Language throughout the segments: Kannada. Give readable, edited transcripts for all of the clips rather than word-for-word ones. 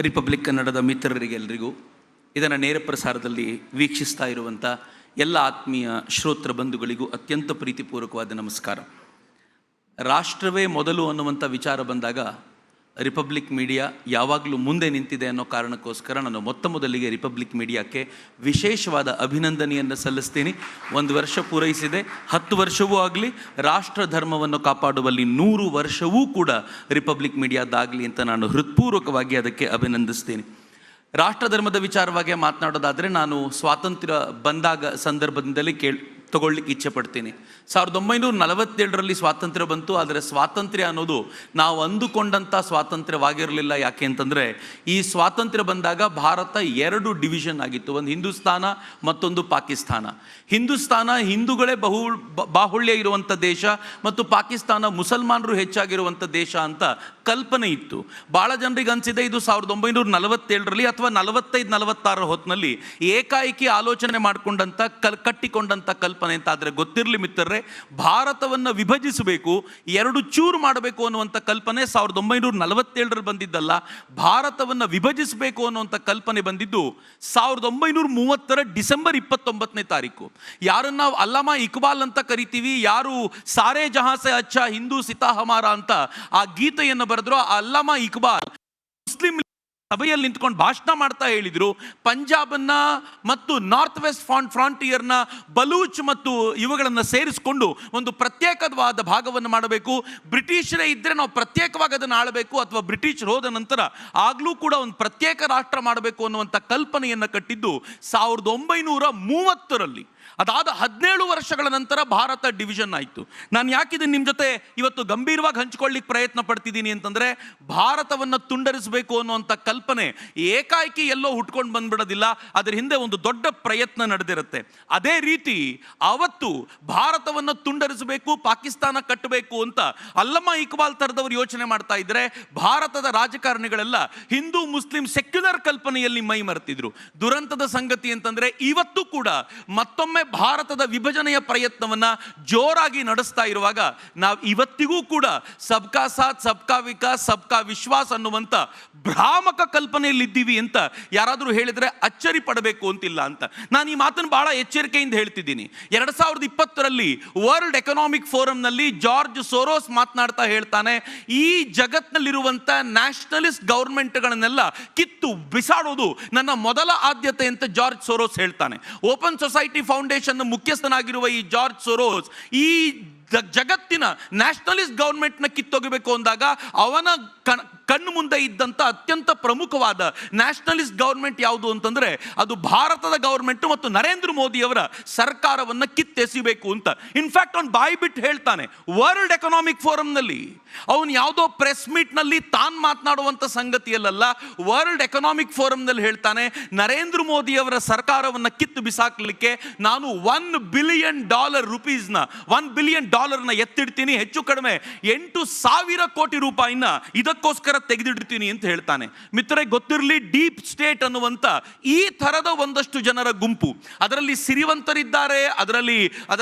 ರಿಪಬ್ಲಿಕ್ ಕನ್ನಡದ ಮಿತ್ರರಿಗೆಲ್ಲರಿಗೂ ಇದನ್ನು ನೇರ ಪ್ರಸಾರದಲ್ಲಿ ವೀಕ್ಷಿಸ್ತಾ ಇರುವಂಥ ಎಲ್ಲ ಆತ್ಮೀಯ ಶ್ರೋತೃ ಬಂಧುಗಳಿಗೂ ಅತ್ಯಂತ ಪ್ರೀತಿಪೂರ್ವಕವಾದ ನಮಸ್ಕಾರ. ರಾಷ್ಟ್ರವೇ ಮೊದಲು ಅನ್ನುವಂಥ ವಿಚಾರ ಬಂದಾಗ ರಿಪಬ್ಲಿಕ್ ಮೀಡಿಯಾ ಯಾವಾಗಲೂ ಮುಂದೆ ನಿಂತಿದೆ ಅನ್ನೋ ಕಾರಣಕ್ಕೋಸ್ಕರ ನಾನು ಮೊದಲಿಗೆ ರಿಪಬ್ಲಿಕ್ ಮೀಡಿಯಾಕ್ಕೆ ವಿಶೇಷವಾದ ಅಭಿನಂದನೆಯನ್ನು ಸಲ್ಲಿಸ್ತೀನಿ. 1 ವರ್ಷ ಪೂರೈಸಿದೆ, 10 ವರ್ಷವೂ ಆಗಲಿ, ರಾಷ್ಟ್ರ ಧರ್ಮವನ್ನು ಕಾಪಾಡುವಲ್ಲಿ 100 ವರ್ಷವೂ ಕೂಡ ರಿಪಬ್ಲಿಕ್ ಮೀಡಿಯಾದಾಗಲಿ ಅಂತ ನಾನು ಹೃತ್ಪೂರ್ವಕವಾಗಿ ಅದಕ್ಕೆ ಅಭಿನಂದಿಸ್ತೀನಿ. ರಾಷ್ಟ್ರ ಧರ್ಮದ ವಿಚಾರವಾಗಿ ಮಾತನಾಡೋದಾದರೆ ನಾನು ಸ್ವಾತಂತ್ರ್ಯ ಬಂದಾಗ ಸಂದರ್ಭದಿಂದಲೇ ತಗೊಳ್ಳಿಕ್ಕೆ ಇಚ್ಛೆ ಪಡ್ತೀನಿ. 1947ರಲ್ಲಿ ಸ್ವಾತಂತ್ರ್ಯ ಬಂತು. ಆದರೆ ಸ್ವಾತಂತ್ರ್ಯ ಅನ್ನೋದು ನಾವು ಅಂದುಕೊಂಡಂಥ ಸ್ವಾತಂತ್ರ್ಯವಾಗಿರಲಿಲ್ಲ. ಯಾಕೆ ಅಂತಂದರೆ ಈ ಸ್ವಾತಂತ್ರ್ಯ ಬಂದಾಗ ಭಾರತ 2 ಡಿವಿಷನ್ ಆಗಿತ್ತು. ಒಂದು ಹಿಂದೂಸ್ತಾನ, ಮತ್ತೊಂದು ಪಾಕಿಸ್ತಾನ. ಹಿಂದೂಸ್ತಾನ ಹಿಂದೂಗಳೇ ಬಾಹುಳ್ಯ ಇರುವಂಥ ದೇಶ ಮತ್ತು ಪಾಕಿಸ್ತಾನ ಮುಸಲ್ಮಾನರು ಹೆಚ್ಚಾಗಿರುವಂಥ ದೇಶ ಅಂತ ಕಲ್ಪನೆ ಇತ್ತು. ಭಾಳ ಜನರಿಗೆ ಅನಿಸಿದೆ ಇದು 1947ರಲ್ಲಿ ಅಥವಾ 45-46 ಹೊತ್ತಿನಲ್ಲಿ ಏಕಾಏಕಿ ಆಲೋಚನೆ ಮಾಡಿಕೊಂಡಂಥ ಕಟ್ಟಿಕೊಂಡಂಥ ಕಲ್ಪನೆ ಅಂತ. ಆದರೆ ಗೊತ್ತಿರಲಿ ಮಿತ್ರರೇ, ಭಾರತವನ್ನು ವಿಭಜಿಸಬೇಕು, 2 ಚೂರು ಮಾಡಬೇಕು ಅನ್ನುವಂಥ ಕಲ್ಪನೆ 1947ರಲ್ಲಿ ಬಂದಿದ್ದಲ್ಲ. ಭಾರತವನ್ನು ವಿಭಜಿಸಬೇಕು ಅನ್ನುವಂಥ ಕಲ್ಪನೆ ಬಂದಿದ್ದು 1930ರ ಡಿಸೆಂಬರ್ 29ನೇ ತಾರೀಕು. ಯಾರನ್ನ ಅಲ್ಲಾಮಾ ಇಕ್ಬಾಲ್ ಅಂತ ಕರಿತೀವಿ, ಯಾರು ಸಾರೇ ಜಹಾಂ ಸೆ ಅಚ್ಚಾ ಹಿಂದೂ ಸಿತಾ ಹಮಾರಾ ಅಂತ ಆ ಗೀತೆಯನ್ನು ಬರೆದ್ರು, ಆ ಅಲ್ಲಾಮಾ ಇಕ್ಬಾಲ್ ಮುಸ್ಲಿಂ ಸಭೆಯಲ್ಲಿ ನಿಂತ್ಕೊಂಡು ಭಾಷಣ ಮಾಡ್ತಾ ಹೇಳಿದ್ರು, ಪಂಜಾಬನ್ನ ಮತ್ತು ನಾರ್ತ್ ವೆಸ್ಟ್ ಫ್ರಾಂಟಿಯರ್ನ ಬಲೂಚ್ ಮತ್ತು ಇವುಗಳನ್ನು ಸೇರಿಸಿಕೊಂಡು ಒಂದು ಪ್ರತ್ಯೇಕವಾದ ಭಾಗವನ್ನು ಮಾಡಬೇಕು. ಬ್ರಿಟಿಷರೇ ಇದ್ದರೆ ನಾವು ಪ್ರತ್ಯೇಕವಾಗಿ ಅದನ್ನು ಆಳಬೇಕು, ಅಥವಾ ಬ್ರಿಟಿಷರು ಹೋದ ನಂತರ ಆಗಲೂ ಕೂಡ ಒಂದು ಪ್ರತ್ಯೇಕ ರಾಷ್ಟ್ರ ಮಾಡಬೇಕು ಅನ್ನುವಂಥ ಕಲ್ಪನೆಯನ್ನು ಕಟ್ಟಿದ್ದು 1930ರಲ್ಲಿ. ಅದಾದ 17 ವರ್ಷಗಳ ನಂತರ ಭಾರತ ಡಿವಿಷನ್ ಆಯಿತು. ನಾನು ಯಾಕಿದೆ ನಿಮ್ಮ ಜೊತೆ ಇವತ್ತು ಗಂಭೀರವಾಗಿ ಹಂಚಿಕೊಳ್ಳಿಕ್ಕೆ ಪ್ರಯತ್ನ ಪಡ್ತಿದ್ದೀನಿ ಅಂತಂದರೆ, ಭಾರತವನ್ನು ತುಂಡರಿಸಬೇಕು ಅನ್ನುವಂಥ ಕಲ್ಪನೆ ಏಕಾಏಕಿ ಎಲ್ಲೋ ಹುಟ್ಕೊಂಡು ಬಂದ್ಬಿಡೋದಿಲ್ಲ. ಅದರ ಹಿಂದೆ ಒಂದು ದೊಡ್ಡ ಪ್ರಯತ್ನ ನಡೆದಿರುತ್ತೆ. ಅದೇ ರೀತಿ ಅವತ್ತು ಭಾರತವನ್ನು ತುಂಡರಿಸಬೇಕು, ಪಾಕಿಸ್ತಾನ ಕಟ್ಟಬೇಕು ಅಂತ ಅಲ್ಲಮಾ ಇಕ್ಬಾಲ್ ಥರದವರು ಯೋಚನೆ ಮಾಡ್ತಾ ಇದ್ದರೆ, ಭಾರತದ ರಾಜಕಾರಣಿಗಳೆಲ್ಲ ಹಿಂದೂ ಮುಸ್ಲಿಂ ಸೆಕ್ಯುಲರ್ ಕಲ್ಪನೆಯಲ್ಲಿ ಮೈ ಮರೆತಿದ್ರು. ದುರಂತದ ಸಂಗತಿ ಅಂತಂದರೆ, ಇವತ್ತು ಕೂಡ ಮತ್ತೊಮ್ಮೆ ಭಾರತದ ವಿಭಜನೆಯ ಪ್ರಯತ್ನವನ್ನ ಜೋರಾಗಿ ನಡೆಸ್ತಾ ಇರುವಾಗ ನಾವು ಇವತ್ತಿಗೂ ಕೂಡ ಸಬ್ಕಾ ಸಾಥ್ ಸಬ್ಕಾ ವಿಕಾಸ್ ಸಬ್ಕಾ ವಿಶ್ವಾಸ್ ಅನ್ನುವಂಥ ಭ್ರಾಮಕ ಕಲ್ಪನೆಯಲ್ಲಿ ಇದ್ದೀವಿ ಅಂತ ಯಾರಾದರೂ ಹೇಳಿದ್ರೆ ಅಚ್ಚರಿ ಪಡಬೇಕು ಅಂತಿಲ್ಲ ಅಂತ ನಾನು ಈ ಮಾತನ್ನು ಬಹಳ ಎಚ್ಚರಿಕೆಯಿಂದ ಹೇಳ್ತಿದ್ದೀನಿ. 2020ರಲ್ಲಿ ವರ್ಲ್ಡ್ ಎಕನಾಮಿಕ್ ಫೋರಂನಲ್ಲಿ ಜಾರ್ಜ್ ಸೋರೋಸ್ ಮಾತನಾಡ್ತಾ ಹೇಳ್ತಾನೆ, ಈ ಜಗತ್ನಲ್ಲಿರುವಂಥ ನ್ಯಾಷನಲಿಸ್ಟ್ ಗೌರ್ಮೆಂಟ್ಗಳನ್ನೆಲ್ಲ ಕಿತ್ತು ಬಿಸಾಡೋದು ನನ್ನ ಮೊದಲ ಆದ್ಯತೆ ಅಂತ ಜಾರ್ಜ್ ಸೋರೋಸ್ ಹೇಳ್ತಾನೆ. ಓಪನ್ ಸೊಸೈಟಿ ಫೌಂಡೇಶನ್ ಮುಖ್ಯಸ್ಥನಾಗಿರುವ ಈ ಜಾರ್ಜ್ ಸೋರೋಸ್ ಈ ಜಗತ್ತಿನ ನ್ಯಾಷನಲಿಸ್ಟ್ ಗೌರ್ಮೆಂಟ್ನ ಕಿತ್ತೊಗಬೇಕು ಅಂದಾಗ ಅವನ ಕಣ್ಣು ಮುಂದೆ ಇದ್ದಂಥ ಅತ್ಯಂತ ಪ್ರಮುಖವಾದ ನ್ಯಾಷನಲಿಸ್ಟ್ ಗೌರ್ಮೆಂಟ್ ಯಾವುದು ಅಂತಂದರೆ ಅದು ಭಾರತದ ಗೌರ್ಮೆಂಟ್ ಮತ್ತು ನರೇಂದ್ರ ಮೋದಿಯವರ ಸರ್ಕಾರವನ್ನು ಕಿತ್ತೆಸಿಬೇಕು ಅಂತ. ಇನ್ಫ್ಯಾಕ್ಟ್ ಅವ್ನು ಬಾಯಿ ಬಿಟ್ಟು ಹೇಳ್ತಾನೆ ವರ್ಲ್ಡ್ ಎಕನಾಮಿಕ್ ಫೋರಂನಲ್ಲಿ. ಅವನು ಯಾವುದೋ ಪ್ರೆಸ್ ಮೀಟ್ನಲ್ಲಿ ತಾನು ಮಾತನಾಡುವಂಥ ಸಂಗತಿಯಲ್ಲ, ವರ್ಲ್ಡ್ ಎಕನಾಮಿಕ್ ಫೋರಂನಲ್ಲಿ ಹೇಳ್ತಾನೆ, ನರೇಂದ್ರ ಮೋದಿಯವರ ಸರ್ಕಾರವನ್ನು ಕಿತ್ತು ಬಿಸಾಕಲಿಕ್ಕೆ ನಾನು $1 ಬಿಲಿಯನ್ $1 ಬಿಲಿಯನ್ ಎತ್ತಿಡ್ತೀನಿ, ಹೆಚ್ಚು ಕಡಿಮೆ 8,000 ಕೋಟಿ ರೂಪಾಯಿನ ಇದಕ್ಕೋಸ್ಕರ ತೆಗೆದಿಡ್ತೀನಿ ಅಂತ ಹೇಳ್ತಾನೆ. ಮಿತ್ರರೇ, ಗೊತ್ತಿರಲಿ, ಡೀಪ್ ಸ್ಟೇಟ್ ಅನ್ನುವಂಥ ಈ ಥರದ ಒಂದಷ್ಟು ಜನರ ಗುಂಪು, ಅದರಲ್ಲಿ ಸಿರಿವಂತರಿದ್ದಾರೆ, ಅದರಲ್ಲಿ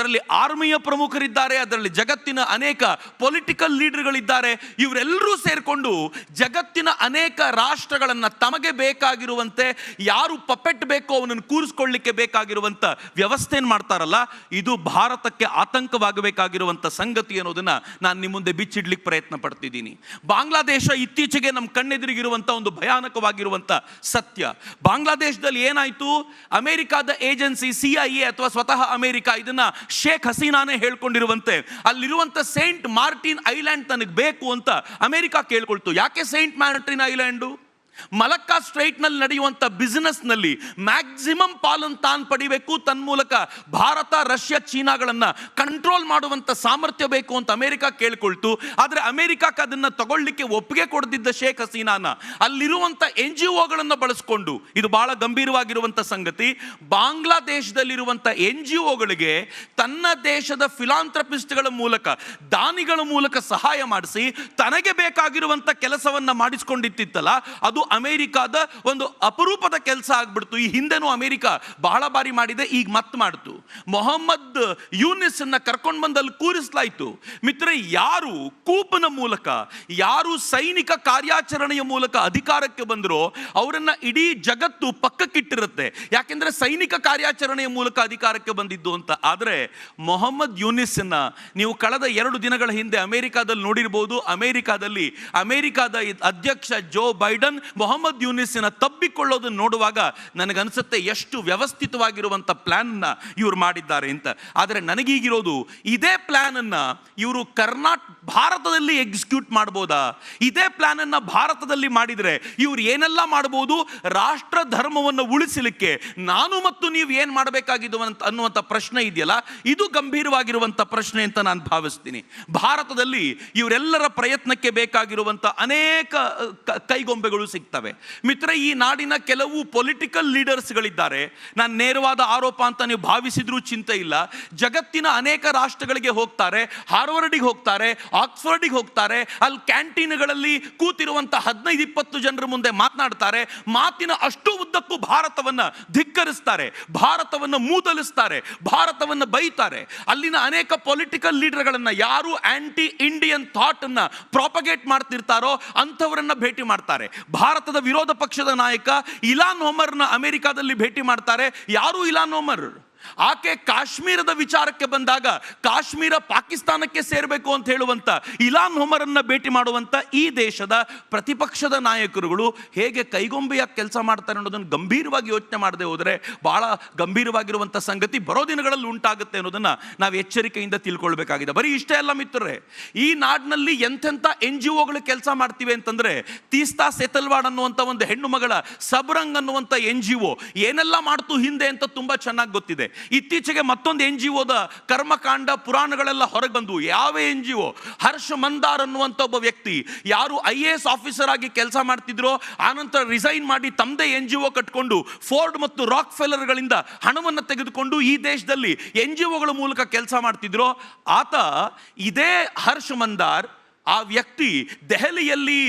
ಆರ್ಮಿಯ ಪ್ರಮುಖರಿದ್ದಾರೆ, ಅದರಲ್ಲಿ ಜಗತ್ತಿನ ಅನೇಕ ಪೊಲಿಟಿಕಲ್ ಲೀಡರ್ಗಳಿದ್ದಾರೆ. ಇವರೆಲ್ಲರೂ ಸೇರಿಕೊಂಡು ಜಗತ್ತಿನ ಅನೇಕ ರಾಷ್ಟ್ರಗಳನ್ನು ತಮಗೆ ಬೇಕಾಗಿರುವಂತೆ ಯಾರು ಪಪೆಟ್ ಬೇಕೋ ಅವನನ್ನು ಕೂರಿಸ್ಕೊಳ್ಳಿಕ್ಕೆ ಬೇಕಾಗಿರುವಂಥ ವ್ಯವಸ್ಥೆಯನ್ನು ಮಾಡ್ತಾರಲ್ಲ, ಇದು ಭಾರತಕ್ಕೆ ಆತಂಕವಾಗಬೇಕಾಗಿರುವಂಥ ಸಂಗತಿ ಅನ್ನೋದನ್ನ ನಾನು ನಿಮ್ಮ ಮುಂದೆ ಬಿಚ್ಚಿಡ್ಲಿಕ್ಕೆ ಪ್ರಯತ್ನ ಪಡ್ತಿದ್ದೀನಿ. ಬಾಂಗ್ಲಾದೇಶ ಇತ್ತೀಚೆಗೆ ನಮ್ಮ ಕಣ್ಣೆದುರಿಗಿರುವಂಥ ಒಂದು ಭಯಾನಕವಾಗಿರುವಂಥ ಸತ್ಯ. ಬಾಂಗ್ಲಾದೇಶದಲ್ಲಿ ಏನಾಯಿತು, ಅಮೆರಿಕಾದ ಏಜೆನ್ಸಿ CIA ಅಥವಾ ಸ್ವತಃ ಅಮೆರಿಕ ಇದನ್ನ ಶೇಖ್ ಹಸೀನಾನೇ ಹೇಳ್ಕೊಂಡಿರುವಂತೆ ಅಲ್ಲಿರುವಂಥ ಸೇಂಟ್ ಮಾರ್ಟಿನ್ ಐಲ್ಯಾಂಡ್ ತನಗೆ ಬೇಕು ಅಂತ ಅಮೆರಿಕ ಕೇಳ್ಕೊಳ್ತು. ಯಾಕೆ ಸೇಂಟ್ ಮಾರ್ಟಿನ್ ಐಲ್ಯಾಂಡು? ಮಲಕ್ಕಾ ಸ್ಟ್ರೈಟ್ನಲ್ಲಿ ನಡೆಯುವಂಥ ಬಿಸಿನೆಸ್ನಲ್ಲಿ ಮ್ಯಾಕ್ಸಿಮಮ್ ಪಾಲನ್ನು ತಾನು ಪಡಿಬೇಕು, ತನ್ಮೂಲಕ ಭಾರತ ರಷ್ಯಾ ಚೀನಾಗಳನ್ನು ಕಂಟ್ರೋಲ್ ಮಾಡುವಂಥ ಸಾಮರ್ಥ್ಯ ಬೇಕು ಅಂತ ಅಮೆರಿಕ ಕೇಳ್ಕೊಳ್ತು. ಆದರೆ ಅಮೆರಿಕಕ್ಕೆ ಅದನ್ನು ತಗೊಳ್ಳಿಕ್ಕೆ ಒಪ್ಪಿಗೆ ಕೊಡದಿದ್ದ ಶೇಖ್ ಹಸೀನಾನ ಅಲ್ಲಿರುವಂಥ NGOಗಳನ್ನು ಬಳಸ್ಕೊಂಡು, ಇದು ಬಹಳ ಗಂಭೀರವಾಗಿರುವಂಥ ಸಂಗತಿ, ಬಾಂಗ್ಲಾದೇಶದಲ್ಲಿರುವಂಥ NGOಗಳಿಗೆ ತನ್ನ ದೇಶದ ಫಿಲಾಂಥ್ರಪಿಸ್ಟ್ಗಳ ಮೂಲಕ, ದಾನಿಗಳ ಮೂಲಕ ಸಹಾಯ ಮಾಡಿಸಿ ತನಗೆ ಬೇಕಾಗಿರುವಂಥ ಕೆಲಸವನ್ನು ಮಾಡಿಸ್ಕೊಂಡಿತ್ತಲ್ಲ, ಅದು ಅಮೆರಿಕಾದ ಒಂದು ಅಪರೂಪದ ಕೆಲಸ ಆಗ್ಬಿಡ್ತು. ಈ ಹಿಂದೆನೂ ಅಮೆರಿಕ ಬಹಳ ಬಾರಿ ಮಾಡಿದೆ, ಈಗ ಮತ್ತೆ ಮಾಡ್ತು. ಮೊಹಮ್ಮದ್ ಯೂನಿಸ್ ಅನ್ನ ಕರ್ಕೊಂಡು ಬಂದಲ್ಲಿ ಕೂರಿಸಲಾಯಿತು. ಮಿತ್ರ, ಯಾರು ಕೂಪನ ಮೂಲಕ, ಯಾರು ಸೈನಿಕ ಕಾರ್ಯಾಚರಣೆಯ ಮೂಲಕ ಅಧಿಕಾರಕ್ಕೆ ಬಂದರೋ ಅವರನ್ನ ಇಡೀ ಜಗತ್ತು ಪಕ್ಕಕ್ಕಿಟ್ಟಿರುತ್ತೆ. ಯಾಕೆಂದ್ರೆ ಸೈನಿಕ ಕಾರ್ಯಾಚರಣೆಯ ಮೂಲಕ ಅಧಿಕಾರಕ್ಕೆ ಬಂದಿದ್ದು ಅಂತ. ಆದರೆ ಮೊಹಮ್ಮದ್ ಯೂನಿಸ್ ನೀವು ಕಳೆದ 2 ದಿನಗಳ ಹಿಂದೆ ಅಮೆರಿಕಾದಲ್ಲಿ ನೋಡಿರಬಹುದು. ಅಮೆರಿಕಾದ ಅಧ್ಯಕ್ಷ ಜೋ ಬೈಡನ್ ಮೊಹಮ್ಮದ್ ಯೂನಿಸ್ನ ತಬ್ಬಿಕೊಳ್ಳೋದನ್ನು ನೋಡುವಾಗ ನನಗನ್ಸುತ್ತೆ ಎಷ್ಟು ವ್ಯವಸ್ಥಿತವಾಗಿರುವಂತ ಪ್ಲಾನ್ ಇವರು ಮಾಡಿದ್ದಾರೆ ಅಂತ. ಆದರೆ ನನಗೀಗಿರೋದು, ಇದೇ ಪ್ಲಾನ್ ಅನ್ನ ಇವರು ಭಾರತದಲ್ಲಿ ಎಕ್ಸಿಕ್ಯೂಟ್ ಮಾಡಬಹುದಾ? ಇದೇ ಪ್ಲಾನ್ ಅನ್ನ ಭಾರತದಲ್ಲಿ ಮಾಡಿದ್ರೆ ಇವ್ರು ಏನೆಲ್ಲ ಮಾಡಬಹುದು? ರಾಷ್ಟ್ರ ಧರ್ಮವನ್ನು ಉಳಿಸಲಿಕ್ಕೆ ನಾನು ಮತ್ತು ನೀವು ಏನ್ ಮಾಡಬೇಕಾಗಿದ್ದು ಅನ್ನುವಂಥ ಪ್ರಶ್ನೆ ಇದೆಯಲ್ಲ, ಇದು ಗಂಭೀರವಾಗಿರುವಂತ ಪ್ರಶ್ನೆ ಅಂತ ನಾನು ಭಾವಿಸ್ತೀನಿ. ಭಾರತದಲ್ಲಿ ಇವರೆಲ್ಲರ ಪ್ರಯತ್ನಕ್ಕೆ ಬೇಕಾಗಿರುವಂತ ಅನೇಕ ಕೈಗೊಂಬೆಗಳು ಸಿಗ್ತವೆ. ಮಿತ್ರ, ಈ ನಾಡಿನ ಕೆಲವು ಪೊಲಿಟಿಕಲ್ ಲೀಡರ್ಸ್ಗಳಿದ್ದಾರೆ. ನಾನು ನೇರವಾದ ಆರೋಪ ಅಂತ ನೀವು ಭಾವಿಸಿದ್ರೂ ಚಿಂತೆ ಇಲ್ಲ. ಜಗತ್ತಿನ ಅನೇಕ ರಾಷ್ಟ್ರಗಳಿಗೆ ಹೋಗ್ತಾರೆ, ಹಾರ್ವರ್ಡಿಗೆ ಹೋಗ್ತಾರೆ, ಆಕ್ಸ್ಫರ್ಡಿಗೆ ಹೋಗ್ತಾರೆ. ಅಲ್ಲಿ ಕ್ಯಾಂಟೀನ್ಗಳಲ್ಲಿ ಕೂತಿರುವಂತ 15-20 ಜನರ ಮುಂದೆ ಮಾತನಾಡ್ತಾರೆ. ಮಾತಿನ ಅಷ್ಟು ಉದ್ದಕ್ಕೂ ಭಾರತವನ್ನ ಧಿಕ್ಕರಿಸ್ತಾರೆ, ಭಾರತವನ್ನ ಮೂದಲಿಸ್ತಾರೆ, ಭಾರತವನ್ನ ಬೈತಾರೆ. ಅಲ್ಲಿನ ಅನೇಕ ಪೊಲಿಟಿಕಲ್ ಲೀಡರ್ಗಳನ್ನ, ಯಾರು ಆಂಟಿ ಇಂಡಿಯನ್ ಥಾಟ್ ಅನ್ನ ಪ್ರಾಪಗೇಟ್ ಮಾಡ್ತಿರ್ತಾರೋ ಅಂಥವರನ್ನ ಭೇಟಿ ಮಾಡ್ತಾರೆ. ಭಾರತದ ವಿರೋಧ ಪಕ್ಷದ ನಾಯಕ ಇಲಾನ್ ಒಮರ್ನ ಅಮೆರಿಕಾದಲ್ಲಿ ಭೇಟಿ ಮಾಡ್ತಾರೆ. ಯಾರು ಇಲಾನ್ ಒಮರ್? ಆಕೆ ಕಾಶ್ಮೀರದ ವಿಚಾರಕ್ಕೆ ಬಂದಾಗ ಕಾಶ್ಮೀರ ಪಾಕಿಸ್ತಾನಕ್ಕೆ ಸೇರಬೇಕು ಅಂತ ಹೇಳುವಂತ ಇಲಾನ್ ಒಮರನ್ನ ಭೇಟಿ ಮಾಡುವಂತ ಈ ದೇಶದ ಪ್ರತಿಪಕ್ಷದ ನಾಯಕರುಗಳು ಹೇಗೆ ಕೈಗೊಂಬೆಯಾಗಿ ಕೆಲಸ ಮಾಡ್ತಾರೆ ಅನ್ನೋದನ್ನು ಗಂಭೀರವಾಗಿ ಯೋಚನೆ ಮಾಡದೆ ಹೋದರೆ ಬಹಳ ಗಂಭೀರವಾಗಿರುವಂಥ ಸಂಗತಿ ಬರೋ ದಿನಗಳಲ್ಲಿ ಉಂಟಾಗುತ್ತೆ ಅನ್ನೋದನ್ನ ನಾವು ಎಚ್ಚರಿಕೆಯಿಂದ ತಿಳ್ಕೊಳ್ಬೇಕಾಗಿದೆ. ಬರೀ ಇಷ್ಟೇ ಅಲ್ಲ ಮಿತ್ರರೇ, ಈ ನಾಡಿನಲ್ಲಿ ಎಂತೆಂಥ NGOಗಳು ಕೆಲಸ ಮಾಡ್ತಿವೆ ಅಂತಂದ್ರೆ, ತೀಸ್ತಾ ಸೆತಲ್ವಾಡ್ ಅನ್ನುವಂಥ ಒಂದು ಹೆಣ್ಣು ಮಗಳ ಸಬ್ರಂಗ್ ಅನ್ನುವಂಥ NGO ಏನೆಲ್ಲ ಮಾಡ್ತು ಹಿಂದೆ ಅಂತ ತುಂಬಾ ಚೆನ್ನಾಗಿ ಗೊತ್ತಿದೆ. ಇತ್ತೀಚೆಗೆ ಮತ್ತೊಂದು NGOದ ಕರ್ಮಕಾಂಡ ಪುರಾಣಗಳೆಲ್ಲ ಹೊರಗೆ ಬಂದು, ಯಾವ NGO? ಹರ್ಷ ಮಂದಾರ್ ಅನ್ನುವಂಥ ಒಬ್ಬ ವ್ಯಕ್ತಿ, ಯಾರು IAS ಆಫೀಸರ್ ಆಗಿ ಕೆಲಸ ಮಾಡ್ತಿದ್ರು, ಆನಂತರ ರಿಸೈನ್ ಮಾಡಿ ತಮ್ಮದೇ NGO ಕಟ್ಕೊಂಡು ಫೋರ್ಡ್ ಮತ್ತು ರಾಕ್ ಫೆಲ್ಲರ್ಗಳಿಂದ ಹಣವನ್ನು ತೆಗೆದುಕೊಂಡು ಈ ದೇಶದಲ್ಲಿ NGOಗಳ ಮೂಲಕ ಕೆಲಸ ಮಾಡ್ತಿದ್ರು. ಆತ, ಇದೇ ಹರ್ಷ ಮಂದಾರ್, ಆ ವ್ಯಕ್ತಿ ದೆಹಲಿಯಲ್ಲಿ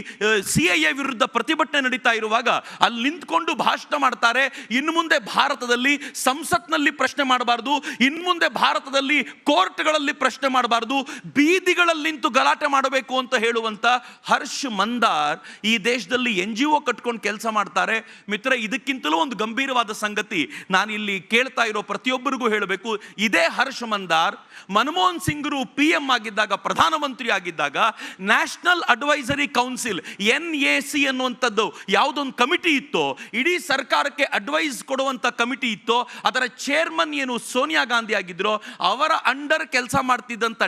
CIA ವಿರುದ್ಧ ಪ್ರತಿಭಟನೆ ನಡೀತಾ ಇರುವಾಗ ಅಲ್ಲಿ ನಿಂತ್ಕೊಂಡು ಭಾಷಣ ಮಾಡ್ತಾರೆ. ಇನ್ನು ಮುಂದೆ ಭಾರತದಲ್ಲಿ ಸಂಸತ್ನಲ್ಲಿ ಪ್ರಶ್ನೆ ಮಾಡಬಾರ್ದು, ಇನ್ನು ಮುಂದೆ ಭಾರತದಲ್ಲಿ ಕೋರ್ಟ್ಗಳಲ್ಲಿ ಪ್ರಶ್ನೆ ಮಾಡಬಾರ್ದು, ಬೀದಿಗಳಲ್ಲಿ ನಿಂತು ಗಲಾಟೆ ಮಾಡಬೇಕು ಅಂತ ಹೇಳುವಂತ ಹರ್ಷ್ ಮಂದಾರ್ ಈ ದೇಶದಲ್ಲಿ NGO ಕಟ್ಕೊಂಡು ಕೆಲಸ ಮಾಡ್ತಾರೆ. ಮಿತ್ರ, ಇದಕ್ಕಿಂತಲೂ ಒಂದು ಗಂಭೀರವಾದ ಸಂಗತಿ ನಾನು ಇಲ್ಲಿ ಕೇಳ್ತಾ ಇರೋ ಪ್ರತಿಯೊಬ್ಬರಿಗೂ ಹೇಳಬೇಕು. ಇದೇ ಹರ್ಷ್ ಮಂದಾರ್ ಮನಮೋಹನ್ ಸಿಂಗ್ರು PM ಆಗಿದ್ದಾಗ, ಪ್ರಧಾನಮಂತ್ರಿ ಆಗಿದ್ದಾಗ, ನ್ಯಾಷನಲ್ ಅಡ್ವೈಸರಿ ಕೌನ್ಸಿಲ್ NAC ಅನ್ನುವಂಥದ್ದು ಯಾವುದೊಂದು ಕಮಿಟಿ ಇತ್ತೋ, ಇಡೀ ಸರ್ಕಾರಕ್ಕೆ ಅಡ್ವೈಸ್ ಕೊಡುವಂಥ ಕಮಿಟಿ ಇತ್ತೋ, ಅದರ ಚೇರ್ಮನ್ ಏನು ಸೋನಿಯಾ ಗಾಂಧಿ ಆಗಿದ್ರು, ಅವರ ಅಂಡರ್ ಕೆಲಸ ಮಾಡ್ತಿದ್ದಂಥ